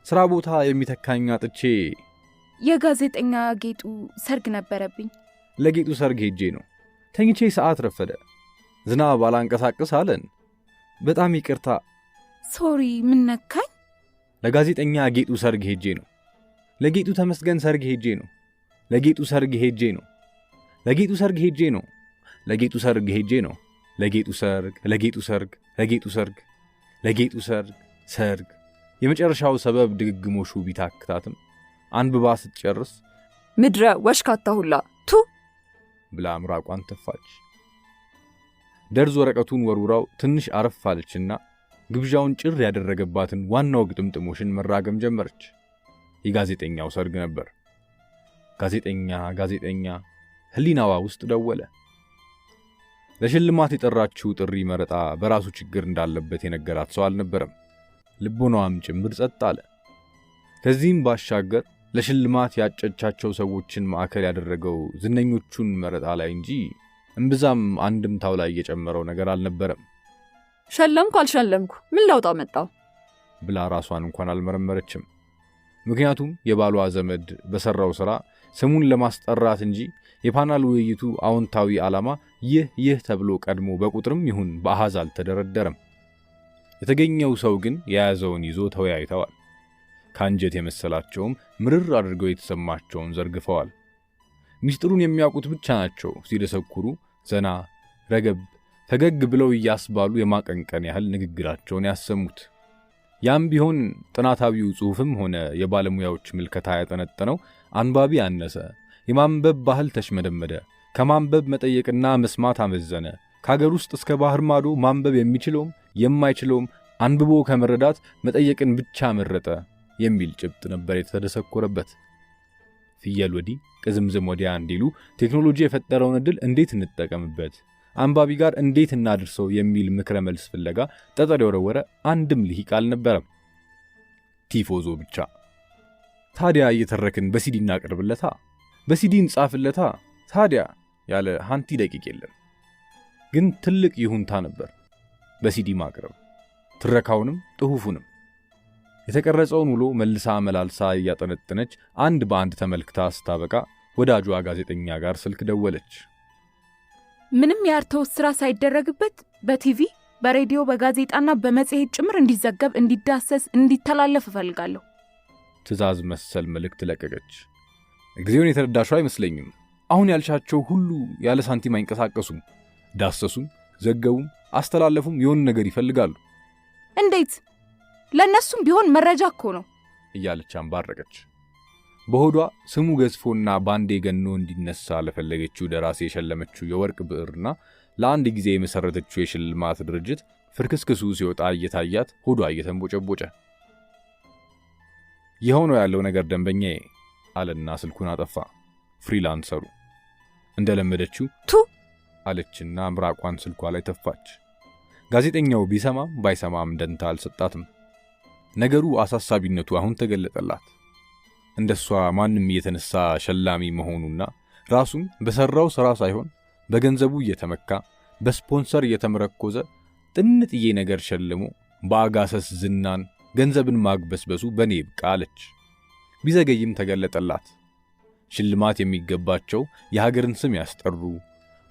ስራ ቦታ የሚተካኝ አጥቼ የጋዜጠኛ ጌጡ ሰርግ ነበረብኝ። ለጌጡ ሰርግ ሄጄ ነው። ተኝቼ ሰዓት ረፈደ። ዝናብ አላንቀሳቅስ አለን። በጣም ይቅርታ። ሶሪ፣ ምን ነካኝ? ለጋዜጠኛ ጌጡ ሰርግ ሄጄ ነው። ለጌጡ ተመስገን ሰርግ ሄጄ ነው። ለጌጡ ሰርግ ሄጄ ነው። ለጌጡ ሰርግ ሄጄ ነው። ለጌጡ ሰርግ ሄጄ ነው። ለጌጡ ሰርግ፣ ለጌጡ ሰርግ፣ ለጌጡ ሰርግ፣ ለጌጡ ሰርግ፣ ሰርግ። የመጨረሻው ሰበብ ድግግሞሹ ቢታክታትም አንብባ ስትጨርስ ምድረ ወሽካታ ሁላ ቱ ብላ ምራቋን ተፋች። ደርዝ ወረቀቱን ወርውራው ትንሽ አረፍ አለችና ግብዣውን ጭር ያደረገባትን ዋናው ግጥምጥሞሽን መራገም ጀመረች። የጋዜጠኛው ሰርግ ነበር። ጋዜጠኛ ህሊናዋ ውስጥ ደወለ። ለሽልማት የጠራችው ጥሪ መረጣ በራሱ ችግር እንዳለበት የነገራት ሰው አልነበረም። ልቦናዋም ጭምር ጸጥ አለ። ከዚህም ባሻገር ለሽልማት ያጨቻቸው ሰዎችን ማዕከል ያደረገው ዝነኞቹን መረጣ ላይ እንጂ እምብዛም አንድምታው ላይ የጨመረው ነገር አልነበረም። ሸለምኩ አልሸለምኩ ምን ለውጥ አመጣው ብላ ራሷን እንኳን አልመረመረችም። ምክንያቱም የባሏ ዘመድ በሰራው ሥራ ስሙን ለማስጠራት እንጂ የፓናል ውይይቱ አዎንታዊ ዓላማ ይህ ተብሎ ቀድሞ በቁጥርም ይሁን በአሃዝ አልተደረደረም። የተገኘው ሰው ግን የያዘውን ይዞ ተወያይተዋል። ካንጀት የመሰላቸውም ምርር አድርገው የተሰማቸውን ዘርግፈዋል። ሚስጥሩን የሚያውቁት ብቻ ናቸው ሲደሰኩሩ ዘና ረገብ ፈገግ ብለው እያስባሉ የማቀንቀን ያህል ንግግራቸውን ያሰሙት። ያም ቢሆን ጥናታዊው ጽሑፍም ሆነ የባለሙያዎች ምልከታ ያጠነጠነው አንባቢ አነሰ፣ የማንበብ ባህል ተሽመደመደ፣ ከማንበብ መጠየቅና መስማት አመዘነ፣ ከሀገር ውስጥ እስከ ባህር ማዶ ማንበብ የሚችለውም የማይችለውም አንብቦ ከመረዳት መጠየቅን ብቻ መረጠ የሚል ጭብጥ ነበር የተደሰኮረበት። ፍየል ወዲህ ቅዝምዝም ወዲያ እንዲሉ ቴክኖሎጂ የፈጠረውን ዕድል እንዴት እንጠቀምበት፣ አንባቢ ጋር እንዴት እናድርሰው የሚል ምክረ መልስ ፍለጋ ጠጠር የወረወረ አንድም ልሂቅ አልነበረም። ቲፎዞ ብቻ። ታዲያ እየተረክን በሲዲ እናቀርብለታ፣ በሲዲ እንጻፍለታ ታዲያ ያለ ሃንቲ ደቂቅ የለም። ግን ትልቅ ይሁንታ ነበር በሲዲ ማቅረብ፣ ትረካውንም ጥሁፉንም። የተቀረጸውን ውሎ መልሳ መላልሳ እያጠነጠነች አንድ በአንድ ተመልክታ ስታበቃ ወዳጇ ጋዜጠኛ ጋር ስልክ ደወለች። ምንም የአርተው ስራ ሳይደረግበት በቲቪ በሬዲዮ በጋዜጣና በመጽሔት ጭምር እንዲዘገብ እንዲዳሰስ እንዲተላለፍ እፈልጋለሁ። ትዕዛዝ መሰል መልእክት ለቀቀች። ጊዜውን የተረዳሽው አይመስለኝም። አሁን ያልሻቸው ሁሉ ያለ ሳንቲም አይንቀሳቀሱም። ዳሰሱም ዘገቡም አስተላለፉም የሆነ ነገር ይፈልጋሉ። እንዴት? ለነሱም ቢሆን መረጃ እኮ ነው እያለች አንባረቀች። በሆዷ ስሙ ገዝፎና ባንዴ ገኖ እንዲነሳ ለፈለገችው ደራሲ የሸለመችው የወርቅ ብዕርና ለአንድ ጊዜ የመሰረተችው የሽልማት ድርጅት ፍርክስክሱ ሲወጣ እየታያት ሆዷ እየተንቦጨቦጨ የሆነው ያለው ነገር ደንበኛዬ አለና ስልኩን አጠፋ። ፍሪላንሰሩ እንደለመደችው ቱ አለችና ምራቋን ስልኳ ላይ ተፋች። ጋዜጠኛው ቢሰማም ባይሰማም ደንታ አልሰጣትም። ነገሩ አሳሳቢነቱ አሁን ተገለጠላት። እንደሷ ማንም እየተነሳ ሸላሚ መሆኑና ራሱም በሰራው ሥራ ሳይሆን በገንዘቡ እየተመካ በስፖንሰር እየተመረኮዘ ጥንጥዬ ነገር ሸልሞ በአጋሰስ ዝናን ገንዘብን ማግበስበሱ በኔ ይብቃ አለች። ቢዘገይም ተገለጠላት። ሽልማት የሚገባቸው የሀገርን ስም ያስጠሩ፣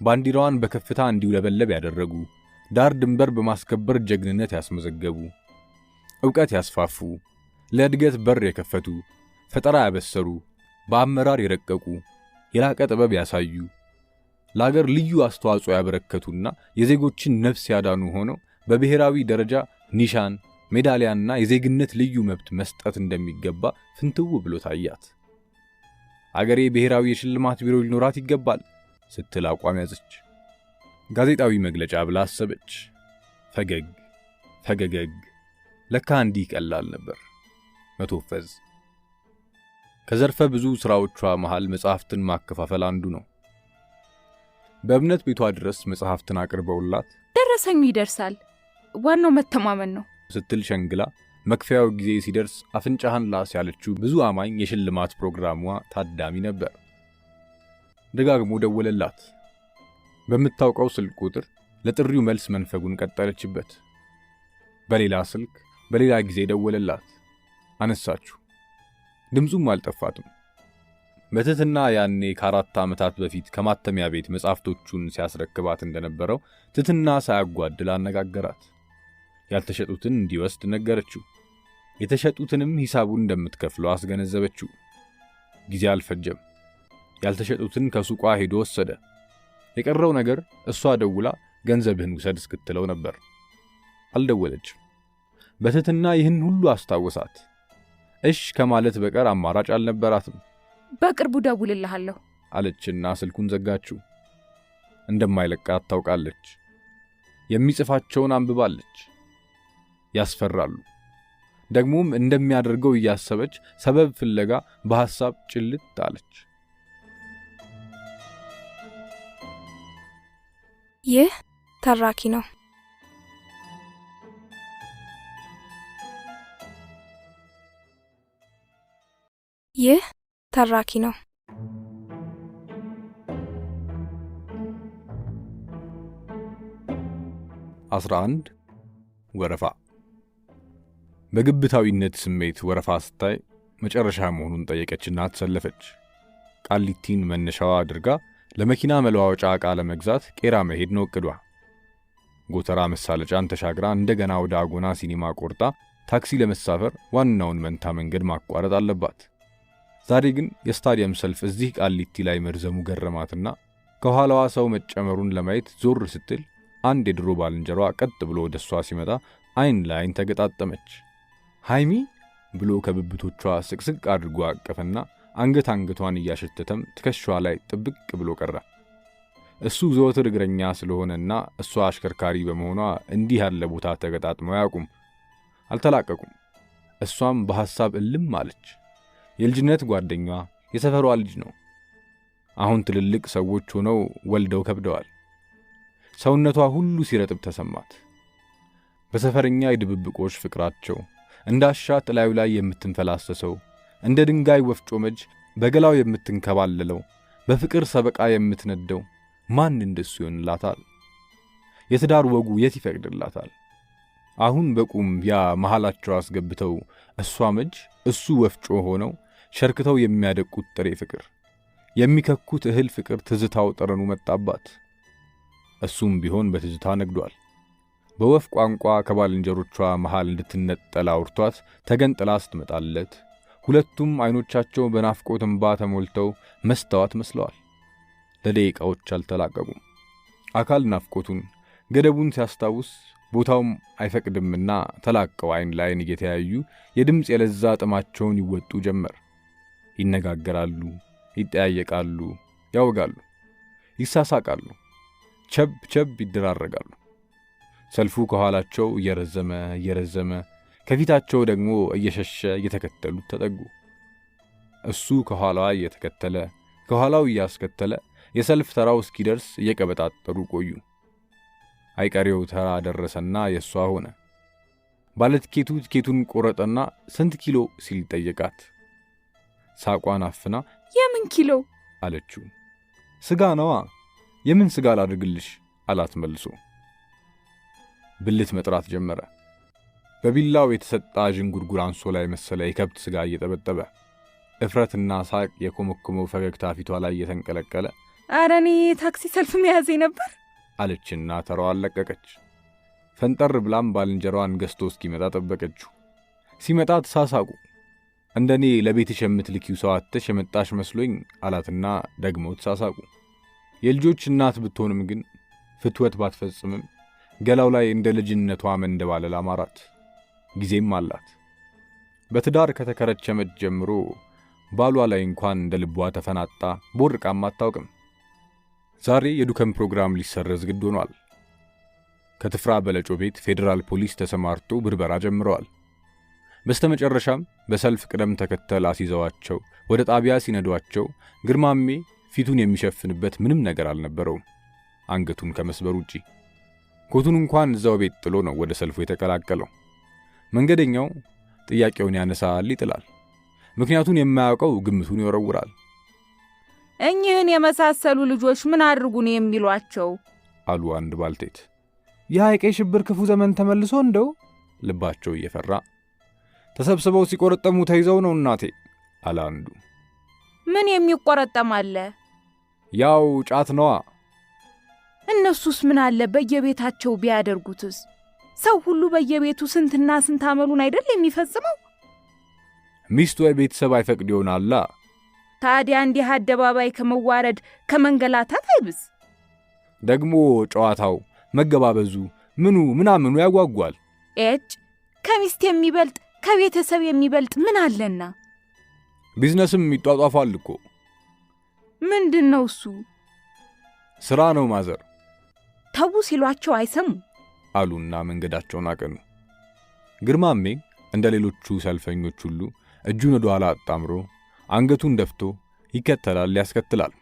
ባንዲራዋን በከፍታ እንዲውለበለብ ያደረጉ፣ ዳር ድንበር በማስከበር ጀግንነት ያስመዘገቡ፣ ዕውቀት ያስፋፉ፣ ለእድገት በር የከፈቱ፣ ፈጠራ ያበሰሩ፣ በአመራር የረቀቁ፣ የላቀ ጥበብ ያሳዩ፣ ለሀገር ልዩ አስተዋጽኦ ያበረከቱና የዜጎችን ነፍስ ያዳኑ ሆነው በብሔራዊ ደረጃ ኒሻን ሜዳሊያና የዜግነት ልዩ መብት መስጠት እንደሚገባ ፍንትው ብሎ ታያት። አገሬ ብሔራዊ የሽልማት ቢሮ ሊኖራት ይገባል ስትል አቋም ያዘች። ጋዜጣዊ መግለጫ ብላ አሰበች። ፈገገግ ለካ እንዲህ ቀላል ነበር መቶፈዝ። ከዘርፈ ብዙ ስራዎቿ መሃል መጽሐፍትን ማከፋፈል አንዱ ነው። በእምነት ቤቷ ድረስ መጽሐፍትን አቅርበውላት ደረሰኙ ይደርሳል፣ ዋናው መተማመን ነው ስትል ሸንግላ መክፈያው ጊዜ ሲደርስ አፍንጫህን ላስ ያለችው ብዙ አማኝ የሽልማት ፕሮግራሟ ታዳሚ ነበር። ደጋግሞ ደወለላት። በምታውቀው ስልክ ቁጥር ለጥሪው መልስ መንፈጉን ቀጠለችበት። በሌላ ስልክ በሌላ ጊዜ ደወለላት። አነሳችሁ። ድምፁም አልጠፋትም። በትህትና ያኔ ከ4 ዓመታት በፊት ከማተሚያ ቤት መጻሕፍቶቹን ሲያስረክባት እንደነበረው ትህትና ሳያጓድል አነጋገራት። ያልተሸጡትን እንዲወስድ ነገረችው። የተሸጡትንም ሂሳቡን እንደምትከፍለው አስገነዘበችው። ጊዜ አልፈጀም። ያልተሸጡትን ከሱቋ ሄዶ ወሰደ። የቀረው ነገር እሷ ደውላ ገንዘብህን ውሰድ እስክትለው ነበር። አልደወለችም። በትህትና ይህን ሁሉ አስታወሳት። እሽ ከማለት በቀር አማራጭ አልነበራትም። በቅርቡ ደውልልሃለሁ አለችና ስልኩን ዘጋችው። እንደማይለቃት ታውቃለች። የሚጽፋቸውን አንብባለች። ያስፈራሉ። ደግሞም እንደሚያደርገው እያሰበች ሰበብ ፍለጋ በሐሳብ ጭልጥ አለች። ይህ ተራኪ ነው። ይህ ተራኪ ነው። አስራ አንድ ወረፋ። በግብታዊነት ስሜት ወረፋ ስታይ መጨረሻ መሆኑን ጠየቀችና ተሰለፈች። ቃሊቲን መነሻዋ አድርጋ ለመኪና መለዋወጫ ዕቃ ለመግዛት ቄራ መሄድ ነው እቅዷ። ጎተራ መሳለጫን ተሻግራ እንደገና ወደ አጎና ሲኒማ ቆርጣ ታክሲ ለመሳፈር ዋናውን መንታ መንገድ ማቋረጥ አለባት። ዛሬ ግን የስታዲየም ሰልፍ እዚህ ቃሊቲ ላይ መርዘሙ ገረማትና ከኋላዋ ሰው መጨመሩን ለማየት ዞር ስትል አንድ የድሮ ባልንጀሯ ቀጥ ብሎ ወደሷ ሲመጣ አይን ለአይን ተገጣጠመች። ሃይሚ ብሎ ከብብቶቿ ስቅስቅ አድርጎ አቀፈና አንገቷን እያሸተተም ትከሻዋ ላይ ጥብቅ ብሎ ቀረ። እሱ ዘወትር እግረኛ ስለሆነና እሷ አሽከርካሪ በመሆኗ እንዲህ ያለ ቦታ ተገጣጥመው ያውቁም። አልተላቀቁም። እሷም በሐሳብ እልም አለች። የልጅነት ጓደኛዋ የሰፈሯ ልጅ ነው። አሁን ትልልቅ ሰዎች ሆነው ወልደው ከብደዋል። ሰውነቷ ሁሉ ሲረጥብ ተሰማት። በሰፈረኛ የድብብቆች ፍቅራቸው እንዳሻት ላዩ ላይ የምትንፈላሰሰው እንደ ድንጋይ ወፍጮ መጅ በገላው የምትንከባለለው በፍቅር ሰበቃ የምትነደው ማን እንደሱ ይሆንላታል? የትዳር ወጉ የት ይፈቅድላታል? አሁን በቁም ያ መሃላቸው አስገብተው እሷ መጅ እሱ ወፍጮ ሆነው ሸርክተው የሚያደቁት ጥሬ ፍቅር የሚከኩት እህል ፍቅር ትዝታው ጠረኑ መጣባት። እሱም ቢሆን በትዝታ ነግዷል። በወፍ ቋንቋ ከባልንጀሮቿ መሃል እንድትነጠል አውርቷት ተገንጥላ ስትመጣለት ሁለቱም አይኖቻቸው በናፍቆት እንባ ተሞልተው መስተዋት መስለዋል። ለደቂቃዎች አልተላቀቁም። አካል ናፍቆቱን ገደቡን ሲያስታውስ ቦታውም አይፈቅድምና ተላቀው አይን ላይን እየተያዩ የድምፅ የለዛ ጥማቸውን ይወጡ ጀመር። ይነጋገራሉ፣ ይጠያየቃሉ፣ ያወጋሉ፣ ይሳሳቃሉ፣ ቸብ ይደራረጋሉ። ሰልፉ ከኋላቸው እየረዘመ ከፊታቸው ደግሞ እየሸሸ እየተከተሉት ተጠጉ። እሱ ከኋላዋ እየተከተለ ከኋላው እያስከተለ የሰልፍ ተራው እስኪደርስ እየቀበጣጠሩ ቆዩ። አይቀሬው ተራ ደረሰና የሷ ሆነ። ባለትኬቱ ትኬቱን ቆረጠና ስንት ኪሎ ሲል ጠየቃት። ሳቋን አፍና የምን ኪሎ አለችው። ስጋ ነዋ። የምን ስጋ ላድርግልሽ አላት መልሶ። ብልት መጥራት ጀመረ። በቢላው የተሰጣ ዥንጉርጉር አንሶላ የመሰለ የከብት ስጋ እየጠበጠበ እፍረትና ሳቅ የኮመኮመው ፈገግታ ፊቷ ላይ እየተንቀለቀለ ኧረ እኔ ታክሲ ሰልፍ መያዜ ነበር አለችና ተራዋን ለቀቀች። ፈንጠር ብላም ባልንጀሯን ገዝቶ እስኪመጣ ጠበቀችው። ሲመጣ ተሳሳቁ። እንደኔ ለቤትሽ የምትልኪው ሰው አጥተሽ የመጣሽ መስሎኝ አላትና ደግሞ ተሳሳቁ። የልጆች እናት ብትሆንም ግን ፍትወት ባትፈጽምም ገላው ላይ እንደ ልጅነቷ መንደባለል አማራት። ጊዜም አላት። በትዳር ከተከረቸመች ጀምሮ ባሏ ላይ እንኳን እንደ ልቧ ተፈናጣ ቦርቃም አታውቅም። ዛሬ የዱከም ፕሮግራም ሊሰረዝ ግድ ሆኗል። ከትፍራ በለጮ ቤት ፌዴራል ፖሊስ ተሰማርቶ ብርበራ ጀምረዋል። በስተመጨረሻም በሰልፍ ቅደም ተከተል አስይዘዋቸው ወደ ጣቢያ ሲነዷቸው ግርማሜ ፊቱን የሚሸፍንበት ምንም ነገር አልነበረውም አንገቱን ከመስበር ውጪ። ኮቱን እንኳን እዛው ቤት ጥሎ ነው ወደ ሰልፉ የተቀላቀለው። መንገደኛው ጥያቄውን ያነሳል፣ ይጥላል። ምክንያቱን የማያውቀው ግምቱን ይወረውራል። እኚህን የመሳሰሉ ልጆች ምን አድርጉን የሚሏቸው አሉ አንድ ባልቴት። የቀይ ሽብር ክፉ ዘመን ተመልሶ እንደው ልባቸው እየፈራ ተሰብስበው ሲቆረጠሙ ተይዘው ነው እናቴ አለ አንዱ። ምን የሚቆረጠም አለ? ያው ጫት ነዋ። እነሱስ ምን አለ በየቤታቸው ቢያደርጉትስ? ሰው ሁሉ በየቤቱ ስንትና ስንት አመሉን አይደል የሚፈጽመው? ሚስት ወይ ቤተሰብ አይፈቅድ ይሆናላ። ታዲያ እንዲህ አደባባይ ከመዋረድ ከመንገላታት አይብስ? ደግሞ ጨዋታው መገባበዙ ምናምኑ ያጓጓል። ኤጭ ከሚስት የሚበልጥ ከቤተሰብ የሚበልጥ ምን አለና? ቢዝነስም ይጧጧፋል እኮ። ምንድነው እሱ? ስራ ነው ማዘር። ተው ሲሏቸው አይሰሙ አሉና መንገዳቸውን አቀኑ። ግርማሜ እንደ ሌሎቹ ሰልፈኞች ሁሉ እጁን ወደ ኋላ አጣምሮ አንገቱን ደፍቶ ይከተላል ያስከትላል።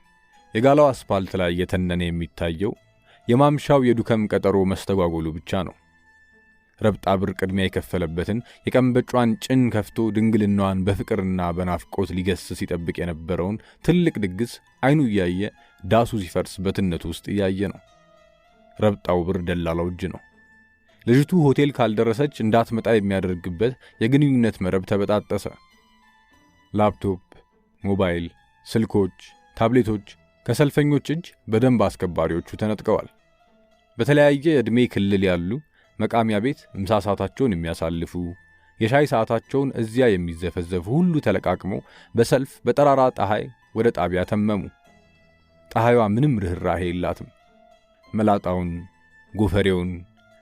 የጋላው አስፓልት ላይ የተነነ የሚታየው የማምሻው የዱከም ቀጠሮ መስተጓጎሉ ብቻ ነው። ረብጣ ብር ቅድሚያ የከፈለበትን የቀንበጯን ጭን ከፍቶ ድንግልናዋን በፍቅርና በናፍቆት ሊገስስ ሲጠብቅ የነበረውን ትልቅ ድግስ አይኑ እያየ ዳሱ ሲፈርስ በትነቱ ውስጥ እያየ ነው። ረብጣው ብር ደላላው እጅ ነው። ልጅቱ ሆቴል ካልደረሰች እንዳትመጣ የሚያደርግበት የግንኙነት መረብ ተበጣጠሰ። ላፕቶፕ፣ ሞባይል፣ ስልኮች፣ ታብሌቶች ከሰልፈኞች እጅ በደንብ አስከባሪዎቹ ተነጥቀዋል። በተለያየ ዕድሜ ክልል ያሉ መቃሚያ ቤት ምሳ ሰዓታቸውን የሚያሳልፉ የሻይ ሰዓታቸውን እዚያ የሚዘፈዘፉ ሁሉ ተለቃቅመው በሰልፍ በጠራራ ፀሐይ ወደ ጣቢያ ተመሙ። ፀሐይዋ ምንም ርህራሄ የላትም። መላጣውን፣ ጎፈሬውን፣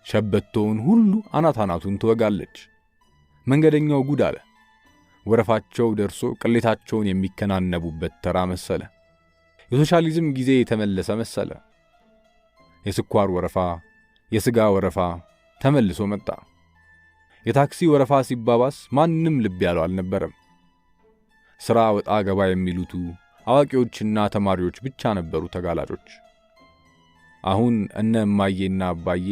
ሸበቶውን ሁሉ አናታናቱን ትወጋለች። መንገደኛው ጉድ አለ። ወረፋቸው ደርሶ ቅሌታቸውን የሚከናነቡበት ተራ መሰለ። የሶሻሊዝም ጊዜ የተመለሰ መሰለ። የስኳር ወረፋ፣ የስጋ ወረፋ ተመልሶ መጣ። የታክሲ ወረፋ ሲባባስ ማንም ልብ ያለው አልነበረም። ሥራ ወጣ ገባ የሚሉቱ አዋቂዎችና ተማሪዎች ብቻ ነበሩ ተጋላጮች። አሁን እነ እማዬና አባዬ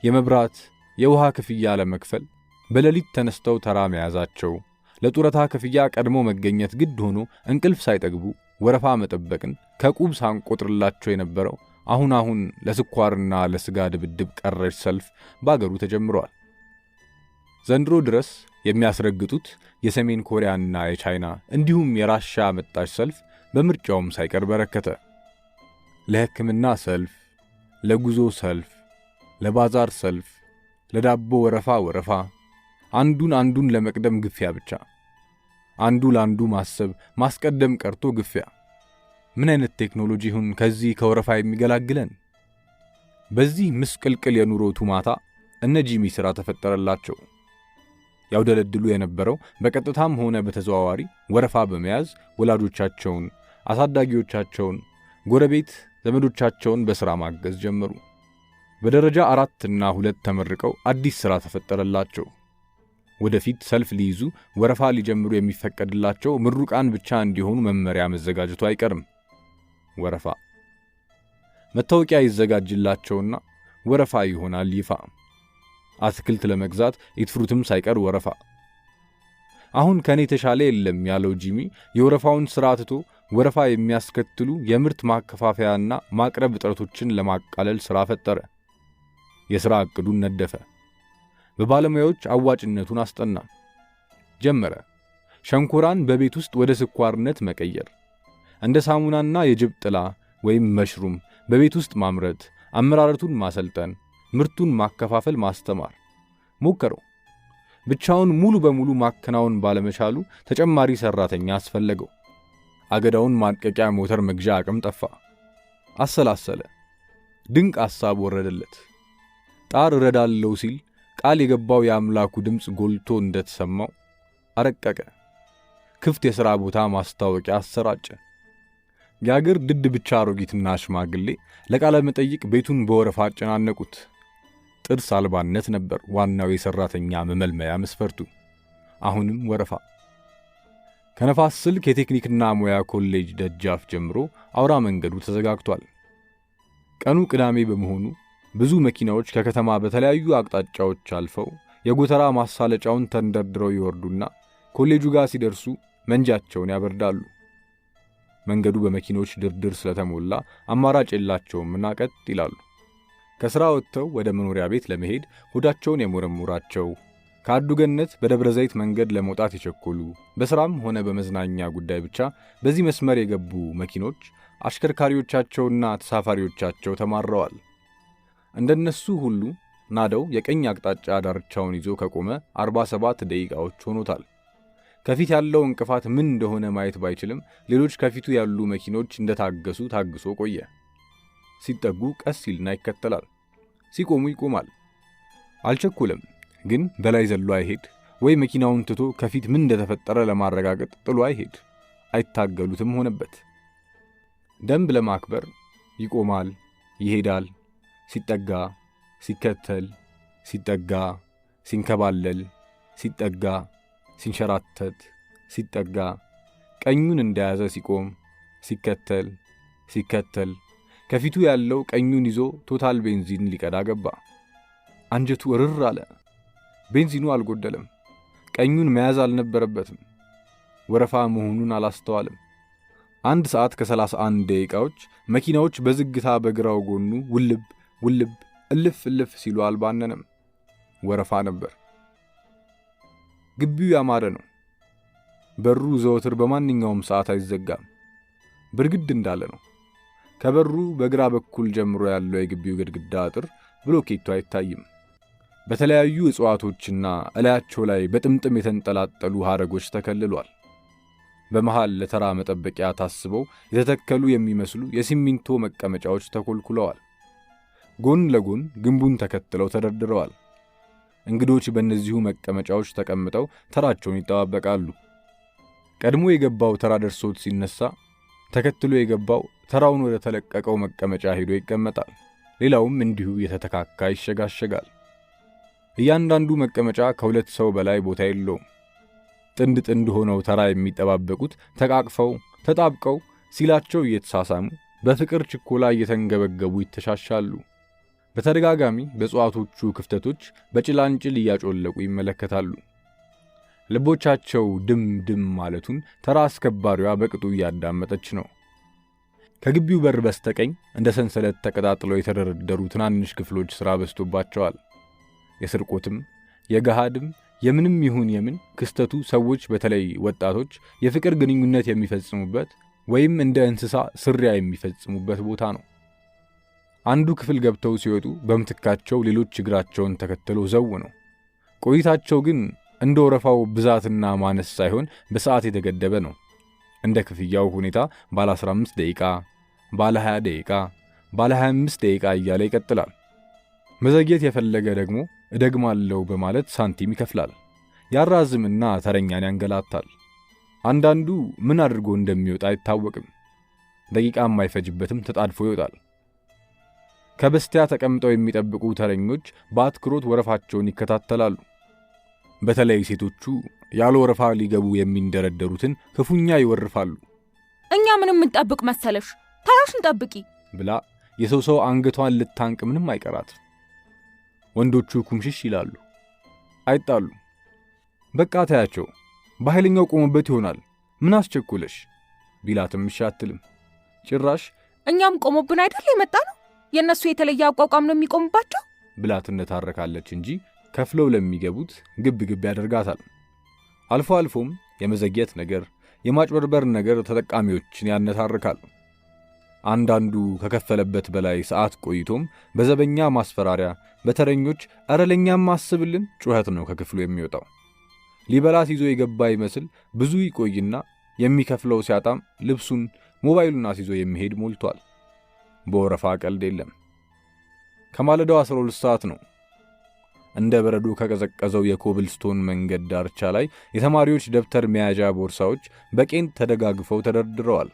የመብራት የውሃ ክፍያ ለመክፈል በሌሊት ተነስተው ተራ መያዛቸው፣ ለጡረታ ክፍያ ቀድሞ መገኘት ግድ ሆኖ እንቅልፍ ሳይጠግቡ ወረፋ መጠበቅን ከቁብ ሳንቆጥርላቸው የነበረው አሁን ለስኳርና ለስጋ ድብድብ ቀረሽ ሰልፍ ባገሩ ተጀምሯል። ዘንድሮ ድረስ የሚያስረግጡት የሰሜን ኮሪያና የቻይና እንዲሁም የራሻ መጣሽ ሰልፍ በምርጫውም ሳይቀር በረከተ። ለሕክምና ሰልፍ፣ ለጉዞ ሰልፍ፣ ለባዛር ሰልፍ፣ ለዳቦ ወረፋ፣ አንዱን ለመቅደም ግፊያ ብቻ። አንዱ ለአንዱ ማሰብ ማስቀደም ቀርቶ ግፊያ። ምን አይነት ቴክኖሎጂ ይሁን ከዚህ ከወረፋ የሚገላግለን? በዚህ ምስቅልቅል የኑሮ ቱማታ እነ ጂሚ ሥራ ተፈጠረላቸው። ያውደለድሉ የነበረው በቀጥታም ሆነ በተዘዋዋሪ ወረፋ በመያዝ ወላጆቻቸውን፣ አሳዳጊዎቻቸውን፣ ጎረቤት ዘመዶቻቸውን በሥራ ማገዝ ጀመሩ። በደረጃ 4 እና 2 ተመርቀው አዲስ ሥራ ተፈጠረላቸው። ወደፊት ሰልፍ ሊይዙ ወረፋ ሊጀምሩ የሚፈቀድላቸው ምሩቃን ብቻ እንዲሆኑ መመሪያ መዘጋጀቱ አይቀርም። ወረፋ መታወቂያ ይዘጋጅላቸውና ወረፋ ይሆናል ይፋ። አትክልት ለመግዛት ኢትፍሩትም ሳይቀር ወረፋ። አሁን ከኔ ተሻለ የለም ያለው ጂሚ የወረፋውን ሥራ ትቶ ወረፋ የሚያስከትሉ የምርት ማከፋፈያና ማቅረብ እጥረቶችን ለማቃለል ሥራ ፈጠረ። የሥራ ዕቅዱን ነደፈ። በባለሙያዎች አዋጭነቱን አስጠና። ጀመረ ሸንኮራን በቤት ውስጥ ወደ ስኳርነት መቀየር፣ እንደ ሳሙናና የጅብ ጥላ ወይም መሽሩም በቤት ውስጥ ማምረት፣ አመራረቱን ማሰልጠን፣ ምርቱን ማከፋፈል ማስተማር ሞከረው። ብቻውን ሙሉ በሙሉ ማከናወን ባለመቻሉ ተጨማሪ ሰራተኛ አስፈለገው። አገዳውን ማድቀቂያ ሞተር መግዣ አቅም ጠፋ። አሰላሰለ። ድንቅ ሐሳብ ወረደለት። ጣር እረዳለው ሲል ቃል የገባው የአምላኩ ድምፅ ጎልቶ እንደተሰማው አረቀቀ። ክፍት የሥራ ቦታ ማስታወቂያ አሰራጨ። የአገር ድድ ብቻ አሮጊትና ሽማግሌ ለቃለ መጠይቅ ቤቱን በወረፋ አጨናነቁት። ጥርስ አልባነት ነበር ዋናው የሰራተኛ መመልመያ መስፈርቱ። አሁንም ወረፋ። ከነፋስ ስልክ የቴክኒክና ሙያ ኮሌጅ ደጃፍ ጀምሮ አውራ መንገዱ ተዘጋግቷል። ቀኑ ቅዳሜ በመሆኑ ብዙ መኪናዎች ከከተማ በተለያዩ አቅጣጫዎች አልፈው የጎተራ ማሳለጫውን ተንደርድረው ይወርዱና ኮሌጁ ጋር ሲደርሱ መንጃቸውን ያበርዳሉ። መንገዱ በመኪኖች ድርድር ስለተሞላ አማራጭ የላቸውምና ቀጥ ይላሉ። ከሥራ ወጥተው ወደ መኖሪያ ቤት ለመሄድ ሆዳቸውን የሞረሙራቸው ከአዱገነት በደብረ ዘይት መንገድ ለመውጣት የቸኮሉ በሥራም ሆነ በመዝናኛ ጉዳይ ብቻ በዚህ መስመር የገቡ መኪኖች አሽከርካሪዎቻቸውና ተሳፋሪዎቻቸው ተማረዋል። እንደነሱ ሁሉ ናደው የቀኝ አቅጣጫ ዳርቻውን ይዞ ከቆመ 47 ደቂቃዎች ሆኖታል። ከፊት ያለው እንቅፋት ምን እንደሆነ ማየት ባይችልም ሌሎች ከፊቱ ያሉ መኪኖች እንደታገሱ ታግሶ ቆየ። ሲጠጉ ቀስ ይልና ይከተላል፣ ሲቆሙ ይቆማል። አልቸኩልም፣ ግን በላይ ዘሎ አይሄድ ወይ መኪናውን ትቶ ከፊት ምን እንደተፈጠረ ለማረጋገጥ ጥሎ አይሄድ። አይታገሉትም ሆነበት። ደንብ ለማክበር ይቆማል፣ ይሄዳል፣ ሲጠጋ፣ ሲከተል፣ ሲጠጋ፣ ሲንከባለል፣ ሲጠጋ፣ ሲንሸራተት፣ ሲጠጋ፣ ቀኙን እንደያዘ ሲቆም፣ ሲከተል፣ ሲከተል፣ ከፊቱ ያለው ቀኙን ይዞ ቶታል ቤንዚን ሊቀዳ ገባ። አንጀቱ እርር አለ። ቤንዚኑ አልጎደለም። ቀኙን መያዝ አልነበረበትም። ወረፋ መሆኑን አላስተዋልም። 1 ሰዓት ከ31 ደቂቃዎች መኪናዎች በዝግታ በግራው ጎኑ ውልብ ውልብ እልፍ እልፍ ሲሉ አልባነንም። ወረፋ ነበር። ግቢው ያማረ ነው። በሩ ዘወትር በማንኛውም ሰዓት አይዘጋም። ብርግድ እንዳለ ነው። ከበሩ በግራ በኩል ጀምሮ ያለው የግቢው ግድግዳ አጥር ብሎኬቱ አይታይም። በተለያዩ እጽዋቶችና እላያቸው ላይ በጥምጥም የተንጠላጠሉ ሐረጎች ተከልሏል። በመሃል ለተራ መጠበቂያ ታስበው የተተከሉ የሚመስሉ የሲሚንቶ መቀመጫዎች ተኮልኩለዋል። ጎን ለጎን ግንቡን ተከትለው ተደርድረዋል። እንግዶች በእነዚሁ መቀመጫዎች ተቀምጠው ተራቸውን ይጠባበቃሉ። ቀድሞ የገባው ተራ ደርሶት ሲነሳ ተከትሎ የገባው ተራውን ወደ ተለቀቀው መቀመጫ ሄዶ ይቀመጣል። ሌላውም እንዲሁ የተተካካ ይሸጋሸጋል። እያንዳንዱ መቀመጫ ከ2 ሰው በላይ ቦታ የለውም። ጥንድ ጥንድ ሆነው ተራ የሚጠባበቁት ተቃቅፈው ተጣብቀው ሲላቸው እየተሳሳሙ በፍቅር ችኮላ እየተንገበገቡ ይተሻሻሉ። በተደጋጋሚ በእጽዋቶቹ ክፍተቶች በጭላንጭል እያጮለቁ ይመለከታሉ። ልቦቻቸው ድም ድም ማለቱን ተራ አስከባሪዋ በቅጡ እያዳመጠች ነው። ከግቢው በር በስተቀኝ እንደ ሰንሰለት ተቀጣጥለው የተደረደሩ ትናንሽ ክፍሎች ሥራ በዝቶባቸዋል። የስርቆትም የገሃድም የምንም ይሁን የምን ክስተቱ ሰዎች በተለይ ወጣቶች የፍቅር ግንኙነት የሚፈጽሙበት ወይም እንደ እንስሳ ስሪያ የሚፈጽሙበት ቦታ ነው። አንዱ ክፍል ገብተው ሲወጡ በምትካቸው ሌሎች እግራቸውን ተከትለው ዘው ነው። ቆይታቸው ግን እንደ ወረፋው ብዛትና ማነስ ሳይሆን በሰዓት የተገደበ ነው። እንደ ክፍያው ሁኔታ ባለ 15 ደቂቃ፣ ባለ 20 ደቂቃ፣ ባለ 25 ደቂቃ እያለ ይቀጥላል። መዘግየት የፈለገ ደግሞ እደግማለሁ በማለት ሳንቲም ይከፍላል። ያራዝምና ተረኛን ያንገላታል። አንዳንዱ ምን አድርጎ እንደሚወጣ አይታወቅም። ደቂቃ የማይፈጅበትም ተጣድፎ ይወጣል። ከበስቲያ ተቀምጠው የሚጠብቁ ተረኞች በአትኩሮት ወረፋቸውን ይከታተላሉ። በተለይ ሴቶቹ ያለ ወረፋ ሊገቡ የሚንደረደሩትን ክፉኛ ይወርፋሉ። እኛ ምንም እንጠብቅ መሰለሽ? ተራሽን ጠብቂ ብላ የሰው አንገቷን ልታንቅ ምንም አይቀራት። ወንዶቹ ኩምሽሽ ይላሉ። አይጣሉ። በቃ ታያቸው። በኃይለኛው ቆሙበት ይሆናል። ምን አስቸኩለሽ ቢላትም እሺ አትልም። ጭራሽ እኛም ቆሞብን አይደል የመጣ ነው፣ የእነሱ የተለየ አቋቋም ነው የሚቆምባቸው ብላት እንደታረካለች እንጂ ከፍለው ለሚገቡት ግብ ግብ ያደርጋታል። አልፎ አልፎም የመዘግየት ነገር የማጭበርበር ነገር ተጠቃሚዎችን ያነታርካል። አንዳንዱ ከከፈለበት በላይ ሰዓት ቆይቶም በዘበኛ ማስፈራሪያ በተረኞች እረ ለኛም አስብልን ጩኸት ነው ከክፍሉ የሚወጣው። ሊበላት ይዞ የገባ ይመስል ብዙ ይቆይና የሚከፍለው ሲያጣም ልብሱን ሞባይሉን አስይዞ የሚሄድ ሞልቷል። በወረፋ ቀልድ የለም። ከማለዳው 12 ሰዓት ነው። እንደ በረዶ ከቀዘቀዘው የኮብልስቶን መንገድ ዳርቻ ላይ የተማሪዎች ደብተር መያዣ ቦርሳዎች በቄንጥ ተደጋግፈው ተደርድረዋል።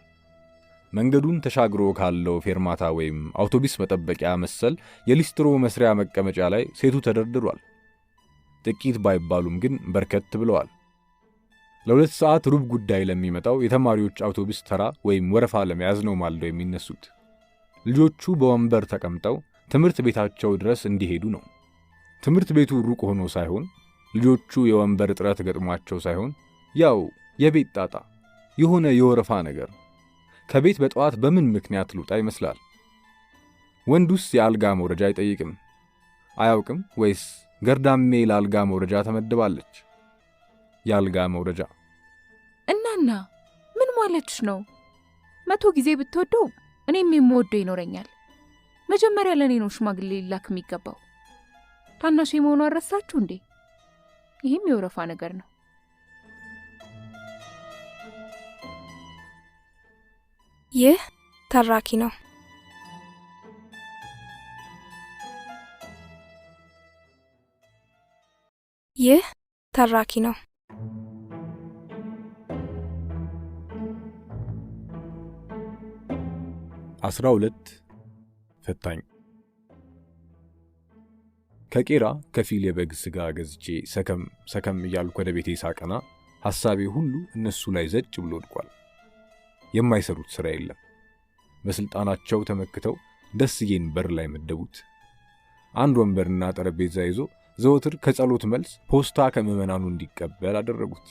መንገዱን ተሻግሮ ካለው ፌርማታ ወይም አውቶቡስ መጠበቂያ መሰል የሊስትሮ መስሪያ መቀመጫ ላይ ሴቱ ተደርድሯል። ጥቂት ባይባሉም ግን በርከት ብለዋል። ለ2 ሰዓት ሩብ ጉዳይ ለሚመጣው የተማሪዎች አውቶቡስ ተራ ወይም ወረፋ ለመያዝ ነው ማልደው የሚነሱት። ልጆቹ በወንበር ተቀምጠው ትምህርት ቤታቸው ድረስ እንዲሄዱ ነው። ትምህርት ቤቱ ሩቅ ሆኖ ሳይሆን ልጆቹ የወንበር እጥረት ገጥሟቸው ሳይሆን ያው የቤት ጣጣ የሆነ የወረፋ ነገር። ከቤት በጠዋት በምን ምክንያት ልውጣ ይመስላል። ወንዱስ የአልጋ መውረጃ አይጠይቅም። አያውቅም ወይስ ገርዳሜ ለአልጋ መውረጃ ተመድባለች። የአልጋ መውረጃ እናና ምን ማለትሽ ነው? 100 ጊዜ ብትወደው እኔም የምወደው ይኖረኛል። መጀመሪያ ለኔ ነው ሽማግሌ ሊላክ የሚገባው። ታናሽ መሆኑ አረሳችሁ እንዴ? ይህም የወረፋ ነገር ነው። ይህ ተራኪ ነው። ይህ ተራኪ ነው። 12 ፈታኝ። ከቄራ ከፊል የበግ ስጋ ገዝቼ ሰከም እያልኩ ወደ ቤቴ ሳቀና ሐሳቤ ሁሉ እነሱ ላይ ዘጭ ብሎ ወድቋል። የማይሰሩት ሥራ የለም። በስልጣናቸው ተመክተው ደስዬን በር ላይ መደቡት። አንድ ወንበርና ጠረጴዛ ይዞ ዘወትር ከጸሎት መልስ ፖስታ ከምዕመናኑ እንዲቀበል አደረጉት።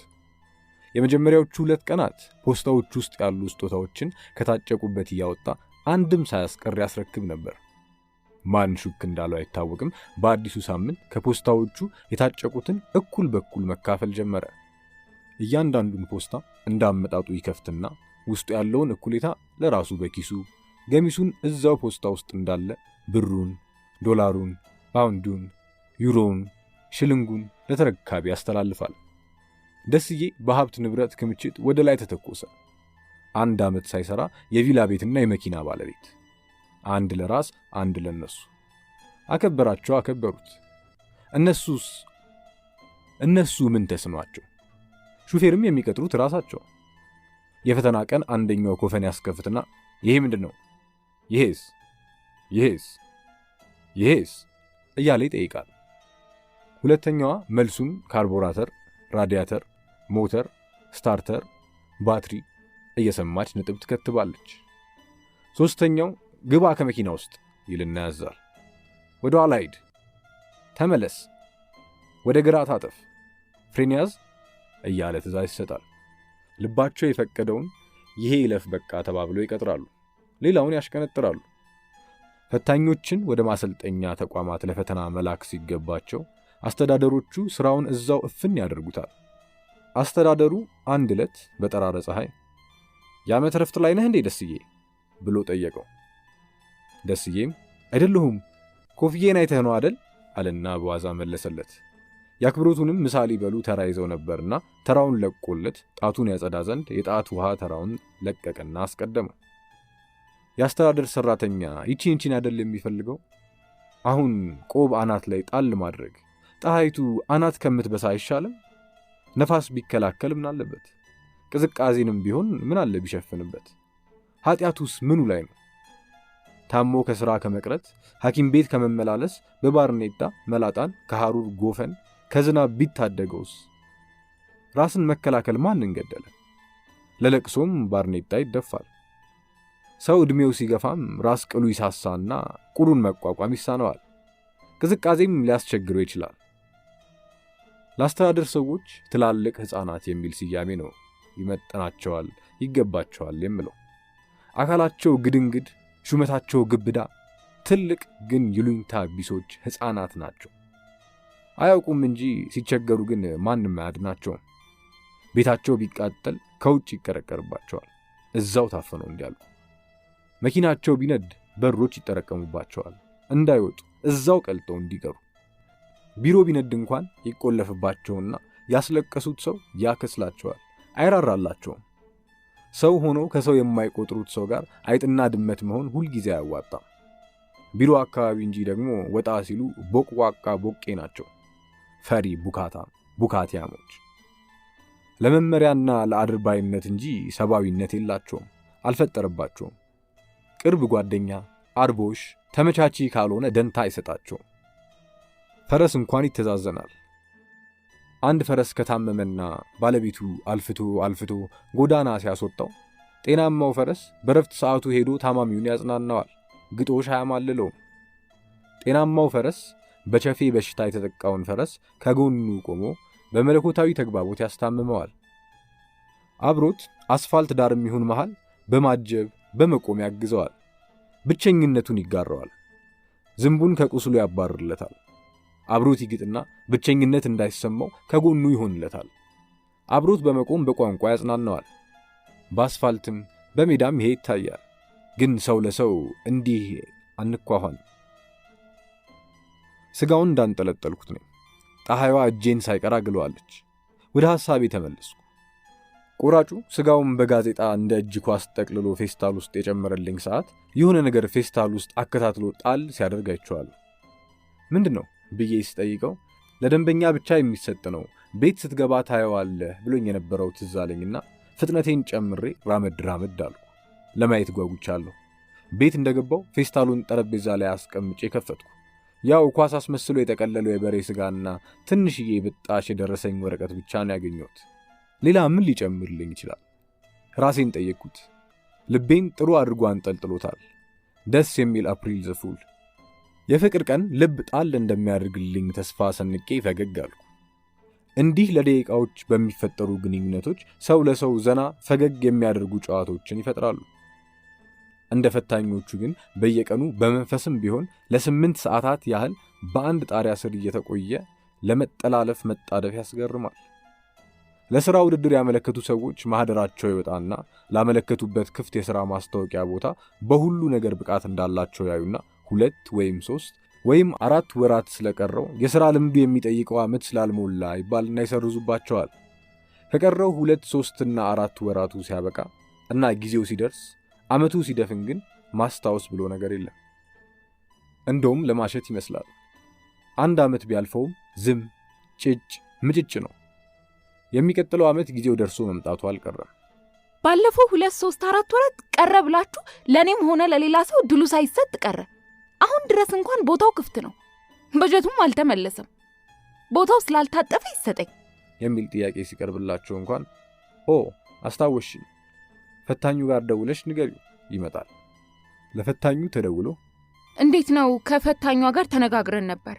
የመጀመሪያዎቹ 2 ቀናት ፖስታዎች ውስጥ ያሉ ስጦታዎችን ከታጨቁበት እያወጣ አንድም ሳያስቀር ያስረክብ ነበር። ማን ሹክ እንዳለው አይታወቅም። በአዲሱ ሳምንት ከፖስታዎቹ የታጨቁትን እኩል በኩል መካፈል ጀመረ። እያንዳንዱን ፖስታ እንዳመጣጡ ይከፍትና ውስጡ ያለውን እኩሌታ ለራሱ በኪሱ ገሚሱን እዛው ፖስታ ውስጥ እንዳለ ብሩን፣ ዶላሩን፣ ፓውንዱን፣ ዩሮውን፣ ሽልንጉን ለተረካቢ ያስተላልፋል። ደስዬ በሀብት ንብረት ክምችት ወደ ላይ ተተኮሰ። 1 ዓመት ሳይሰራ የቪላ ቤትና የመኪና ባለቤት። አንድ ለራስ አንድ ለነሱ። አከበራቸው፣ አከበሩት። እነሱ ምን ተስኗቸው? ሹፌርም የሚቀጥሩት ራሳቸው። የፈተና ቀን አንደኛው ኮፈን ያስከፍትና ይሄ ምንድነው? ይሄስ እያለ ይጠይቃል። ሁለተኛዋ መልሱን ካርቦራተር፣ ራዲያተር፣ ሞተር፣ ስታርተር፣ ባትሪ እየሰማች ነጥብ ትከትባለች። ሶስተኛው ግባ ከመኪና ውስጥ ይልና ያዛል። ወደ ኋላ ሂድ፣ ተመለስ፣ ወደ ግራ ታጠፍ፣ ፍሬን ያዝ እያለ ትዕዛዝ ይሰጣል። ልባቸው የፈቀደውን ይሄ ይለፍ በቃ ተባብለው ይቀጥራሉ። ሌላውን ያሽቀነጥራሉ። ፈታኞችን ወደ ማሰልጠኛ ተቋማት ለፈተና መላክ ሲገባቸው አስተዳደሮቹ ስራውን እዛው እፍን ያደርጉታል። አስተዳደሩ አንድ ዕለት በጠራረ ፀሐይ የዓመት ረፍት ላይ ነህ እንዴ ደስዬ ብሎ ጠየቀው። ደስዬም አይደለሁም ኮፍዬን አይተህ ነው አይደል አለና በዋዛ መለሰለት። ያክብሮቱንም ምሳሌ በሉ ተራ ይዘው ነበርና ተራውን ለቆለት ጣቱን ያጸዳ ዘንድ የጣት ውሃ ተራውን ለቀቀና አስቀደመው። የአስተዳደር ሰራተኛ ይቺን አይደል የሚፈልገው? አሁን ቆብ አናት ላይ ጣል ማድረግ ፀሐይቱ አናት ከምትበሳ አይሻልም? ነፋስ ቢከላከል ምን አለበት? ቅዝቃዜንም ቢሆን ምን አለ ቢሸፍንበት? ኃጢአቱስ ምኑ ላይ ነው? ታሞ ከሥራ ከመቅረት ሐኪም ቤት ከመመላለስ በባርኔጣ መላጣን ከሐሩር ጎፈን ከዝናብ ቢታደገውስ? ራስን መከላከል ማንን ገደለ? ለለቅሶም ባርኔጣ ይደፋል። ሰው ዕድሜው ሲገፋም ራስ ቅሉ ይሳሳና ቁሩን መቋቋም ይሳነዋል። ቅዝቃዜም ሊያስቸግረው ይችላል። ለአስተዳደር ሰዎች ትላልቅ ሕፃናት የሚል ስያሜ ነው ይመጠናቸዋል፣ ይገባቸዋል የምለው። አካላቸው ግድንግድ፣ ሹመታቸው ግብዳ፣ ትልቅ ግን ይሉኝታ ቢሶች ሕፃናት ናቸው። አያውቁም እንጂ ሲቸገሩ ግን ማንም አያድናቸውም። ቤታቸው ቢቃጠል ከውጭ ይቀረቀርባቸዋል፣ እዛው ታፈነው እንዲያልቁ። መኪናቸው ቢነድ በሮች ይጠረቀሙባቸዋል፣ እንዳይወጡ እዛው ቀልጠው እንዲቀሩ። ቢሮ ቢነድ እንኳን ይቆለፍባቸውና ያስለቀሱት ሰው ያከስላቸዋል፣ አይራራላቸውም። ሰው ሆኖ ከሰው የማይቆጥሩት ሰው ጋር አይጥና ድመት መሆን ሁልጊዜ አያዋጣም። ቢሮ አካባቢ እንጂ ደግሞ ወጣ ሲሉ ቦቅቧቃ ቦቄ ናቸው፣ ፈሪ ቡካቲያሞች። ለመመሪያና ለአድርባይነት እንጂ ሰብአዊነት የላቸውም፣ አልፈጠረባቸውም። ቅርብ ጓደኛ አርቦሽ ተመቻቺ ካልሆነ ደንታ አይሰጣቸውም። ፈረስ እንኳን ይተዛዘናል። አንድ ፈረስ ከታመመና ባለቤቱ አልፍቶ ጎዳና ሲያስወጣው ጤናማው ፈረስ በረፍት ሰዓቱ ሄዶ ታማሚውን ያጽናናዋል፣ ግጦሽ አያማልለውም። ጤናማው ፈረስ በቸፌ በሽታ የተጠቃውን ፈረስ ከጎኑ ቆሞ በመለኮታዊ ተግባቦት ያስታምመዋል። አብሮት አስፋልት ዳር የሚሆን መሃል በማጀብ በመቆም ያግዘዋል። ብቸኝነቱን ይጋራዋል። ዝንቡን ከቁስሉ ያባርርለታል። አብሮት ይግጥና ብቸኝነት እንዳይሰማው ከጎኑ ይሆንለታል። አብሮት በመቆም በቋንቋ ያጽናናዋል። በአስፋልትም በሜዳም ይሄ ይታያል። ግን ሰው ለሰው እንዲህ አንኳኋን። ስጋውን እንዳንጠለጠልኩት ነው። ፀሐይዋ እጄን ሳይቀር አግለዋለች። ወደ ሐሳቤ ተመለስኩ። ቆራጩ ስጋውን በጋዜጣ እንደ እጅ ኳስ ጠቅልሎ ፌስታል ውስጥ የጨመረልኝ ሰዓት የሆነ ነገር ፌስታል ውስጥ አከታትሎ ጣል ሲያደርግ አይቼዋለሁ። ምንድነው ብዬ ስጠይቀው ለደንበኛ ብቻ የሚሰጥ ነው፣ ቤት ስትገባ ታየዋለህ ብሎኝ የነበረው ትዝ አለኝና ፍጥነቴን ጨምሬ ራመድ አልኩ። ለማየት ጓጉቻለሁ። ቤት እንደገባው ፌስታሉን ጠረጴዛ ላይ አስቀምጬ ከፈትኩ። ያው ኳስ አስመስሎ የጠቀለለው የበሬ ስጋና ትንሽዬ ብጣሽ የደረሰኝ ወረቀት ብቻ ነው ያገኘሁት። ሌላ ምን ሊጨምርልኝ ይችላል? ራሴን ጠየቅኩት። ልቤን ጥሩ አድርጎ አንጠልጥሎታል። ደስ የሚል አፕሪል ዘፉል። የፍቅር ቀን ልብ ጣል እንደሚያደርግልኝ ተስፋ ሰንቄ ፈገግ አልኩ። እንዲህ ለደቂቃዎች በሚፈጠሩ ግንኙነቶች ሰው ለሰው ዘና ፈገግ የሚያደርጉ ጨዋታዎችን ይፈጥራሉ። እንደ ፈታኞቹ ግን በየቀኑ በመንፈስም ቢሆን ለ8 ሰዓታት ያህል በአንድ ጣሪያ ስር እየተቆየ ለመጠላለፍ መጣደፍ ያስገርማል። ለሥራ ውድድር ያመለከቱ ሰዎች ማህደራቸው ይወጣና ላመለከቱበት ክፍት የሥራ ማስታወቂያ ቦታ በሁሉ ነገር ብቃት እንዳላቸው ያዩና 2 ወይም 3 ወይም 4 ወራት ስለቀረው የሥራ ልምዱ የሚጠይቀው ዓመት ስላልሞላ ይባልና ይሰርዙባቸዋል። ከቀረው 2፣ 3 እና 4 ወራቱ ሲያበቃ እና ጊዜው ሲደርስ ዓመቱ ሲደፍን ግን ማስታወስ ብሎ ነገር የለም። እንደውም ለማሸት ይመስላል። 1 ዓመት ቢያልፈውም ዝም ጭጭ ምጭጭ ነው። የሚቀጥለው ዓመት ጊዜው ደርሶ መምጣቱ አልቀረም። ባለፈው 2፣ 3፣ 4 ወራት ቀረ ብላችሁ ለኔም ሆነ ለሌላ ሰው ድሉ ሳይሰጥ ቀረ። አሁን ድረስ እንኳን ቦታው ክፍት ነው፣ በጀቱም አልተመለሰም። ቦታው ስላልታጠፈ ይሰጠኝ የሚል ጥያቄ ሲቀርብላቸው እንኳን አስታወሽኝ፣ ፈታኙ ጋር ደውለሽ ንገሪው ይመጣል። ለፈታኙ ተደውሎ እንዴት ነው ከፈታኟ ጋር ተነጋግረን ነበር፣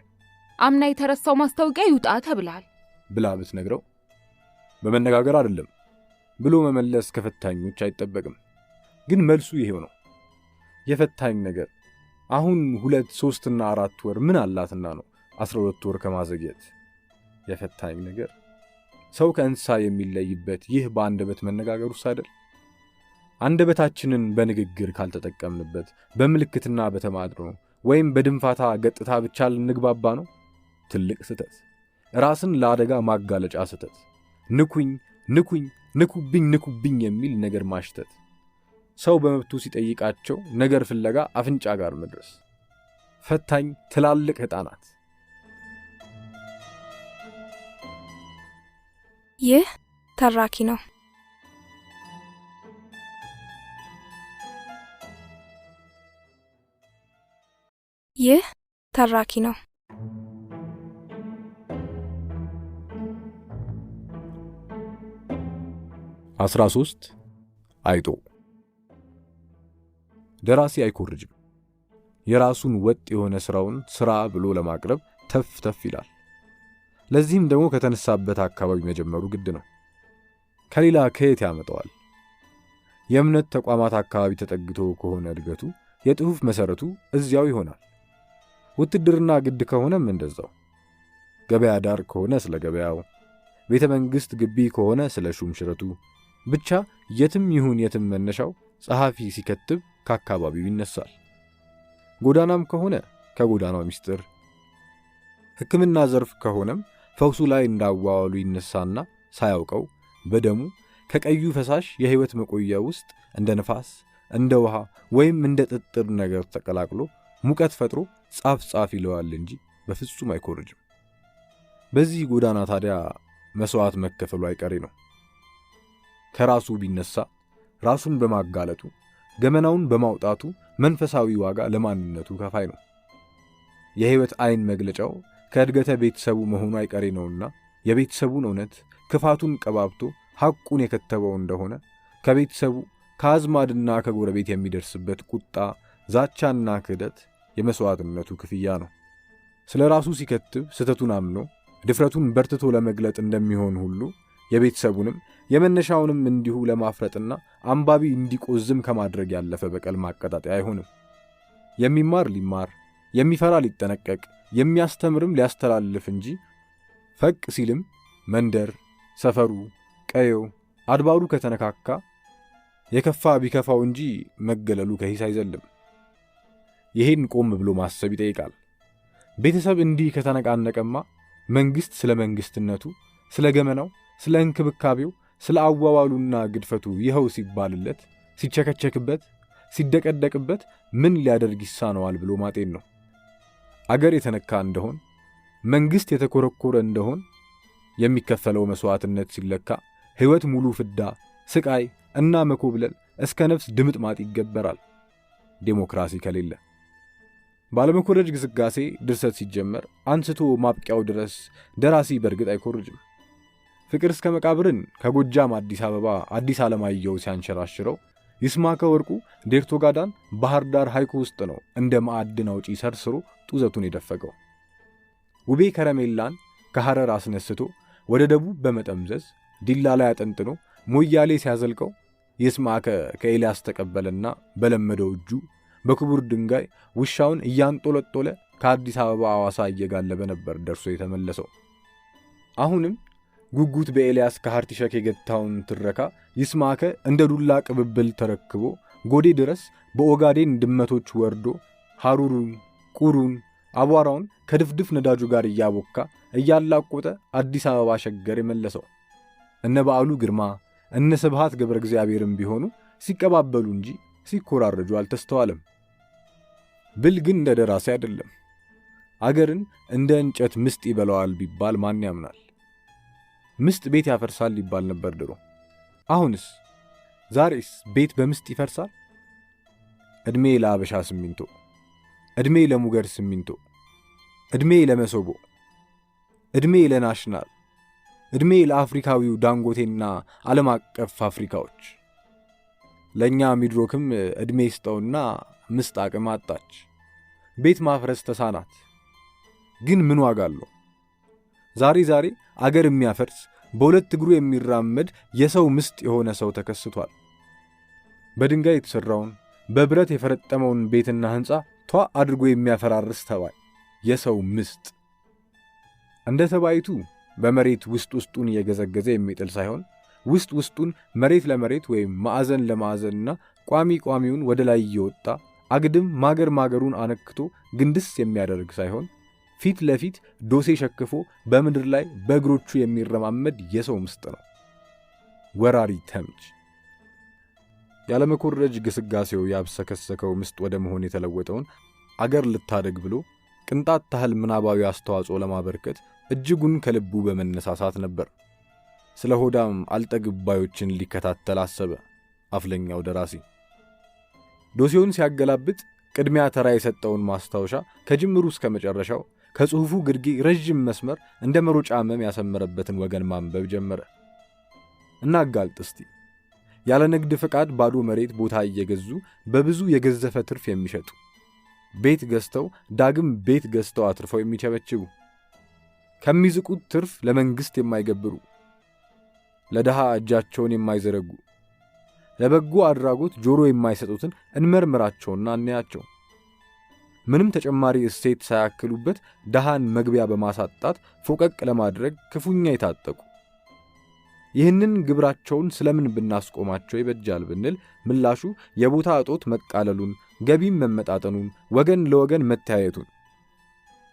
አምና የተረሳው ማስታወቂያ ይውጣ ተብሏል ብላ ብትነግረው በመነጋገር አይደለም ብሎ መመለስ ከፈታኞች አይጠበቅም። ግን መልሱ ይሄው ነው። የፈታኝ ነገር አሁን 2፣ 3 እና 4 ወር ምን አላትና ነው 12 ወር ከማዘግየት። የፈታኝ ነገር ሰው ከእንስሳ የሚለይበት ይህ በአንደበት መነጋገር ውስጥ አይደል? አንደበታችንን በንግግር ካልተጠቀምንበት በምልክትና በተማድሮ ወይም በድንፋታ ገጥታ ብቻ ልንግባባ ነው። ትልቅ ስህተት፣ ራስን ለአደጋ ማጋለጫ ስህተት። ንኩኝ፣ ንኩኝ፣ ንኩብኝ፣ ንኩብኝ የሚል ነገር ማሽተት። ሰው በመብቱ ሲጠይቃቸው ነገር ፍለጋ አፍንጫ ጋር መድረስ። ፈታኝ ትላልቅ ሕፃናት። ይህ ተራኪ ነው። ይህ ተራኪ ነው። 13 አይጦ። ደራሲ አይኮርጅም። የራሱን ወጥ የሆነ ስራውን ስራ ብሎ ለማቅረብ ተፍ ተፍ ይላል። ለዚህም ደግሞ ከተነሳበት አካባቢ መጀመሩ ግድ ነው። ከሌላ ከየት ያመጣዋል? የእምነት ተቋማት አካባቢ ተጠግቶ ከሆነ እድገቱ የጽሑፍ መሰረቱ እዚያው ይሆናል። ውትድርና ግድ ከሆነም እንደዛው። ገበያ ዳር ከሆነ ስለ ገበያው፣ ቤተ መንግሥት ግቢ ከሆነ ስለ ሹም ሽረቱ፣ ብቻ የትም ይሁን የትም መነሻው ጸሐፊ ሲከትብ ከአካባቢው ይነሳል። ጎዳናም ከሆነ ከጎዳናው ሚስጥር፣ ሕክምና ዘርፍ ከሆነም ፈውሱ ላይ እንዳዋዋሉ ይነሳና ሳያውቀው በደሙ ከቀዩ ፈሳሽ የሕይወት መቆያ ውስጥ እንደ ነፋስ፣ እንደ ውሃ ወይም እንደ ጥጥር ነገር ተቀላቅሎ ሙቀት ፈጥሮ ጻፍ ጻፍ ይለዋል እንጂ በፍጹም አይኮርጅም። በዚህ ጎዳና ታዲያ መስዋዕት መከፈሉ አይቀሬ ነው። ከራሱ ቢነሳ ራሱን በማጋለጡ ገመናውን በማውጣቱ መንፈሳዊ ዋጋ ለማንነቱ ከፋይ ነው። የሕይወት ዓይን መግለጫው ከእድገተ ቤተሰቡ መሆኑ አይቀሬ ነውና የቤተሰቡን እውነት ክፋቱን ቀባብቶ ሐቁን የከተበው እንደሆነ ከቤተሰቡ ከአዝማድና ከጎረቤት የሚደርስበት ቁጣ፣ ዛቻና ክህደት የመስዋዕትነቱ ክፍያ ነው። ስለ ራሱ ሲከትብ ስተቱን አምኖ ድፍረቱን በርትቶ ለመግለጥ እንደሚሆን ሁሉ የቤተሰቡንም የመነሻውንም እንዲሁ ለማፍረጥና አንባቢ እንዲቆዝም ከማድረግ ያለፈ በቀል ማቀጣጠያ አይሆንም። የሚማር ሊማር፣ የሚፈራ ሊጠነቀቅ፣ የሚያስተምርም ሊያስተላልፍ እንጂ ፈቅ ሲልም መንደር፣ ሰፈሩ፣ ቀየው፣ አድባሩ ከተነካካ የከፋ ቢከፋው እንጂ መገለሉ ከሂስ አይዘልም። ይሄን ቆም ብሎ ማሰብ ይጠይቃል። ቤተሰብ እንዲህ ከተነቃነቀማ መንግሥት ስለ መንግሥትነቱ፣ ስለ ገመናው፣ ስለ እንክብካቤው፣ ስለ አዋዋሉና ግድፈቱ ይኸው ሲባልለት፣ ሲቸከቸክበት፣ ሲደቀደቅበት ምን ሊያደርግ ይሳነዋል ብሎ ማጤን ነው። አገር የተነካ እንደሆን፣ መንግሥት የተኮረኮረ እንደሆን የሚከፈለው መሥዋዕትነት ሲለካ ሕይወት ሙሉ ፍዳ፣ ስቃይ እና መኮብለል እስከ ነፍስ ድምጥማጥ ይገበራል። ዴሞክራሲ ከሌለ ባለመኮረጅ ግስጋሴ ድርሰት ሲጀመር አንስቶ ማብቂያው ድረስ ደራሲ በርግጥ አይኮርጅም። ፍቅር እስከ መቃብርን ከጎጃም አዲስ አበባ አዲስ ዓለማየሁ ሲያንሸራሽረው ይስማከ ወርቁ ዴርቶ ጋዳን ባህር ዳር ሐይቁ ውስጥ ነው እንደ ማዕድን አውጪ ሰርስሮ ጡዘቱን የደፈቀው። ውቤ ከረሜላን ከሐረር አስነስቶ ወደ ደቡብ በመጠምዘዝ ዲላ ላይ አጠንጥኖ ሞያሌ ሲያዘልቀው ይስማከ ከኤልያስ ተቀበለና በለመደው እጁ በክቡር ድንጋይ ውሻውን እያንጦለጦለ ከአዲስ አበባ አዋሳ እየጋለበ ነበር ደርሶ የተመለሰው። አሁንም ጉጉት በኤልያስ ከሐርቲሸክ የገታውን ትረካ ይስማከ እንደ ዱላ ቅብብል ተረክቦ ጎዴ ድረስ በኦጋዴን ድመቶች ወርዶ ሐሩሩን፣ ቁሩን፣ አቧራውን ከድፍድፍ ነዳጁ ጋር እያቦካ እያላቆጠ አዲስ አበባ ሸገር የመለሰው። እነ በዓሉ ግርማ እነ ስብሃት ገብረ እግዚአብሔርም ቢሆኑ ሲቀባበሉ እንጂ ሲኮራረጁ አልተስተዋለም። ብል ግን እንደ ደራሲ አይደለም። አገርን እንደ እንጨት ምስጥ ይበላዋል ቢባል ማን ያምናል? ምስጥ ቤት ያፈርሳል ይባል ነበር ድሮ። አሁንስ ዛሬስ ቤት በምስጥ ይፈርሳል? ዕድሜ ለአበሻ ሲሚንቶ፣ ዕድሜ ለሙገር ሲሚንቶ፣ ዕድሜ ለመሶቦ፣ ዕድሜ ለናሽናል፣ ዕድሜ ለአፍሪካዊው ዳንጎቴና ዓለም አቀፍ ፋብሪካዎች። ለእኛ ሚድሮክም ዕድሜ ይስጠውና ምስጥ አቅም አጣች። ቤት ማፍረስ ተሳናት። ግን ምን ዋጋ አለው? ዛሬ አገር የሚያፈርስ በሁለት እግሩ የሚራመድ የሰው ምስጥ የሆነ ሰው ተከስቷል። በድንጋይ የተሠራውን በብረት የፈረጠመውን ቤትና ሕንፃ ቷ አድርጎ የሚያፈራርስ ተባይ የሰው ምስጥ። እንደ ተባይቱ በመሬት ውስጡን እየገዘገዘ የሚጥል ሳይሆን ውስጡን መሬት ለመሬት ወይም ማዕዘን ለማዕዘንና ቋሚውን ወደ ላይ እየወጣ አግድም ማገሩን አነክቶ ግንድስ የሚያደርግ ሳይሆን ፊት ለፊት ዶሴ ሸክፎ በምድር ላይ በእግሮቹ የሚረማመድ የሰው ምስጥ ነው። ወራሪ ተምች። ያለመኮረጅ ግስጋሴው ያብሰከሰከው ምስጥ ወደ መሆን የተለወጠውን አገር ልታደግ ብሎ ቅንጣት ታህል ምናባዊ አስተዋጽኦ ለማበርከት እጅጉን ከልቡ በመነሳሳት ነበር። ስለ ሆዳም አልጠግባዮችን ሊከታተል አሰበ አፍለኛው ደራሲ። ዶሴውን ሲያገላብጥ ቅድሚያ ተራ የሰጠውን ማስታወሻ ከጅምሩ እስከ መጨረሻው ከጽሑፉ ግርጌ ረዥም መስመር እንደ መሮጫ መም ያሰመረበትን ወገን ማንበብ ጀመረ። እናጋልጥ እስቲ። ያለ ንግድ ፈቃድ ባዶ መሬት ቦታ እየገዙ በብዙ የገዘፈ ትርፍ የሚሸጡ፣ ቤት ገዝተው ዳግም ቤት ገዝተው አትርፈው የሚቸበችቡ፣ ከሚዝቁት ትርፍ ለመንግሥት የማይገብሩ፣ ለድሃ እጃቸውን የማይዘረጉ፣ ለበጎ አድራጎት ጆሮ የማይሰጡትን እንመርምራቸውና እናያቸው። ምንም ተጨማሪ እሴት ሳያክሉበት ድሃን መግቢያ በማሳጣት ፎቀቅ ለማድረግ ክፉኛ የታጠቁ። ይህንን ግብራቸውን ስለምን ብናስቆማቸው ይበጃል ብንል ምላሹ የቦታ እጦት መቃለሉን፣ ገቢም መመጣጠኑን፣ ወገን ለወገን መተያየቱን።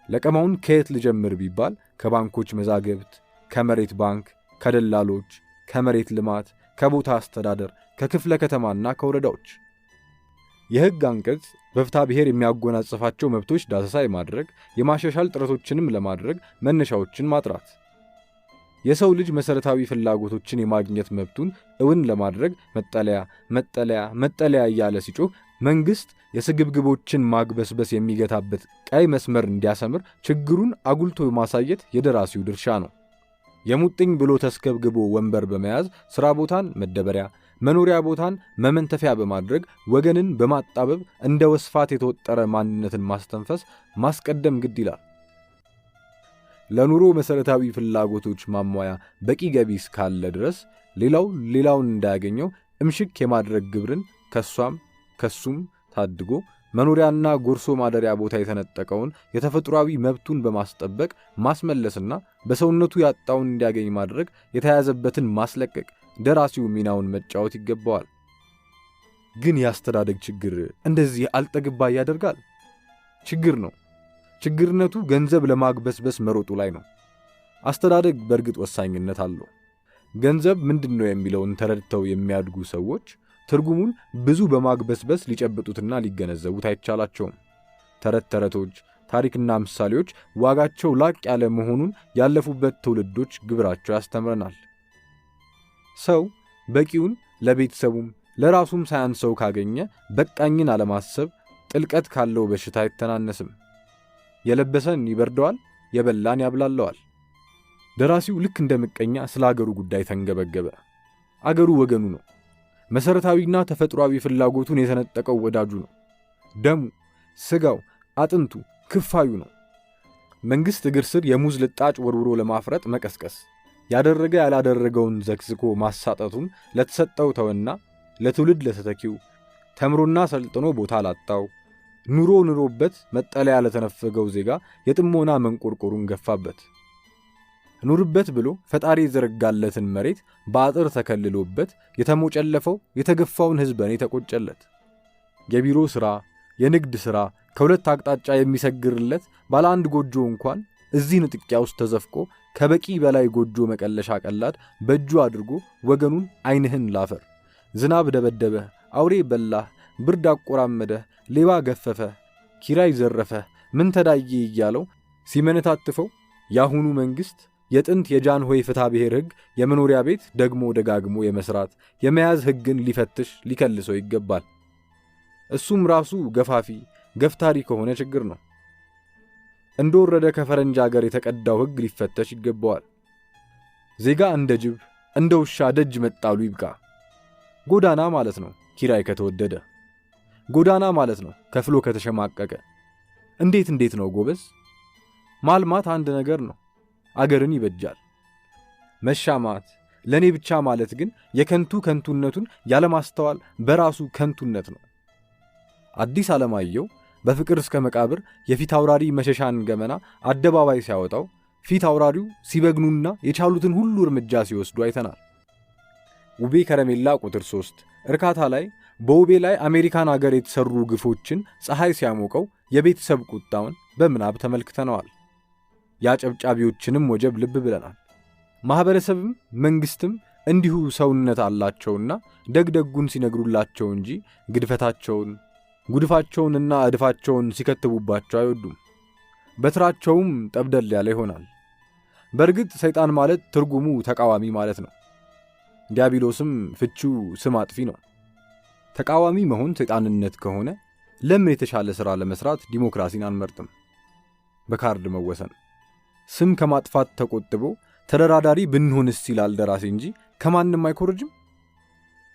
ለቀማውን ከየት ልጀምር ቢባል ከባንኮች መዛግብት፣ ከመሬት ባንክ፣ ከደላሎች፣ ከመሬት ልማት፣ ከቦታ አስተዳደር፣ ከክፍለ ከተማና ከወረዳዎች። የሕግ አንቀጽ በፍትሐ ብሔር የሚያጎናጽፋቸው መብቶች ዳሰሳ የማድረግ የማሻሻል ጥረቶችንም ለማድረግ መነሻዎችን ማጥራት። የሰው ልጅ መሠረታዊ ፍላጎቶችን የማግኘት መብቱን እውን ለማድረግ መጠለያ እያለ ሲጮህ መንግሥት የስግብግቦችን ማግበስበስ የሚገታበት ቀይ መስመር እንዲያሰምር ችግሩን አጉልቶ ማሳየት የደራሲው ድርሻ ነው። የሙጥኝ ብሎ ተስገብግቦ ወንበር በመያዝ ሥራ ቦታን መደበሪያ፣ መኖሪያ ቦታን መመንተፊያ በማድረግ ወገንን በማጣበብ እንደ ወስፋት የተወጠረ ማንነትን ማስተንፈስ ማስቀደም ግድ ይላል። ለኑሮ መሠረታዊ ፍላጎቶች ማሟያ በቂ ገቢ እስካለ ድረስ ሌላውን እንዳያገኘው እምሽክ የማድረግ ግብርን ከሱም ታድጎ መኖሪያና ጎርሶ ማደሪያ ቦታ የተነጠቀውን የተፈጥሯዊ መብቱን በማስጠበቅ ማስመለስና በሰውነቱ ያጣውን እንዲያገኝ ማድረግ፣ የተያዘበትን ማስለቀቅ ደራሲው ሚናውን መጫወት ይገባዋል። ግን የአስተዳደግ ችግር እንደዚህ አልጠግባ ያደርጋል። ችግር ነው። ችግርነቱ ገንዘብ ለማግበስበስ መሮጡ ላይ ነው። አስተዳደግ በእርግጥ ወሳኝነት አለው። ገንዘብ ምንድነው የሚለውን ተረድተው የሚያድጉ ሰዎች ትርጉሙን ብዙ በማግበስበስ ሊጨብጡትና ሊገነዘቡት አይቻላቸውም። ተረት ተረቶች፣ ታሪክና ምሳሌዎች ዋጋቸው ላቅ ያለ መሆኑን ያለፉበት ትውልዶች ግብራቸው ያስተምረናል። ሰው በቂውን ለቤተሰቡም ለራሱም ሳያንሰው ካገኘ በቃኝን አለማሰብ ጥልቀት ካለው በሽታ አይተናነስም። የለበሰን ይበርደዋል፣ የበላን ያብላለዋል። ደራሲው ልክ እንደ ምቀኛ ስለ አገሩ ጉዳይ ተንገበገበ። አገሩ ወገኑ ነው። መሰረታዊና ተፈጥሯዊ ፍላጎቱን የተነጠቀው ወዳጁ ነው። ደሙ፣ ስጋው፣ አጥንቱ፣ ክፋዩ ነው። መንግስት እግር ስር የሙዝ ልጣጭ ወርውሮ ለማፍረጥ መቀስቀስ፣ ያደረገ ያላደረገውን ዘክዝኮ ማሳጠቱን ለተሰጠው ተወና ለትውልድ ለተተኪው ተምሮና ሰልጥኖ ቦታ ላጣው ኑሮበት መጠለያ ለተነፈገው ዜጋ የጥሞና መንቆርቆሩን ገፋበት። ኑርበት ብሎ ፈጣሪ የዘረጋለትን መሬት በአጥር ተከልሎበት የተሞጨለፈው የተገፋውን ሕዝበኔ ተቆጨለት። የቢሮ ሥራ፣ የንግድ ሥራ ከሁለት አቅጣጫ የሚሰግርለት ባለ አንድ ጎጆ እንኳን እዚህ ንጥቂያ ውስጥ ተዘፍቆ ከበቂ በላይ ጎጆ መቀለሻ ቀላድ በእጁ አድርጎ ወገኑን ዓይንህን ላፈር፣ ዝናብ ደበደበህ፣ አውሬ በላህ፣ ብርድ አቆራመደህ፣ ሌባ ገፈፈህ፣ ኪራይ ዘረፈህ፣ ምን ተዳዬ እያለው ሲመነታትፈው ያሁኑ መንግሥት የጥንት የጃንሆይ ፍትሐ ብሔር ሕግ የመኖሪያ ቤት ደግሞ ደጋግሞ የመስራት የመያዝ ሕግን ሊፈትሽ ሊከልሰው ይገባል። እሱም ራሱ ገፋፊ ገፍታሪ ከሆነ ችግር ነው። እንደወረደ ከፈረንጅ አገር የተቀዳው ሕግ ሊፈተሽ ይገባዋል። ዜጋ እንደ ጅብ እንደ ውሻ ደጅ መጣሉ ይብቃ። ጎዳና ማለት ነው ኪራይ ከተወደደ። ጎዳና ማለት ነው ከፍሎ ከተሸማቀቀ። እንዴት ነው ጎበዝ? ማልማት አንድ ነገር ነው፣ አገርን ይበጃል። መሻማት ለኔ ብቻ ማለት ግን የከንቱነቱን ያለማስተዋል በራሱ ከንቱነት ነው። አዲስ ዓለማየሁ በፍቅር እስከ መቃብር የፊት አውራሪ መሸሻን ገመና አደባባይ ሲያወጣው ፊት አውራሪው ሲበግኑና የቻሉትን ሁሉ እርምጃ ሲወስዱ አይተናል። ውቤ ከረሜላ ቁጥር 3 እርካታ ላይ በውቤ ላይ አሜሪካን አገር የተሰሩ ግፎችን ፀሐይ ሲያሞቀው የቤተሰብ ቁጣውን በምናብ ተመልክተነዋል። ያጨብጫቢዎችንም ወጀብ ልብ ብለናል። ማህበረሰብም መንግስትም እንዲሁ ሰውነት አላቸውና ደግደጉን ሲነግሩላቸው እንጂ ግድፈታቸውን ጉድፋቸውንና እድፋቸውን ሲከትቡባቸው አይወዱም። በትራቸውም ጠብደል ያለ ይሆናል። በእርግጥ ሰይጣን ማለት ትርጉሙ ተቃዋሚ ማለት ነው። ዲያብሎስም ፍቺው ስም አጥፊ ነው። ተቃዋሚ መሆን ሰይጣንነት ከሆነ ለምን የተሻለ ሥራ ለመስራት ዲሞክራሲን አንመርጥም? በካርድ መወሰን ስም ከማጥፋት ተቆጥቦ ተደራዳሪ ብንሆንስ ይላል ደራሲ እንጂ ከማንም አይኮርጅም።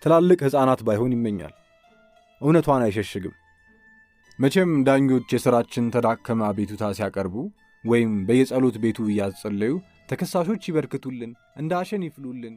ትላልቅ ሕፃናት ባይሆን ይመኛል። እውነቷን አይሸሽግም። መቼም ዳኞች የሥራችን ተዳከመ አቤቱታ ሲያቀርቡ ወይም በየጸሎት ቤቱ እያጸለዩ ተከሳሾች ይበርክቱልን፣ እንደ አሸን ይፍሉልን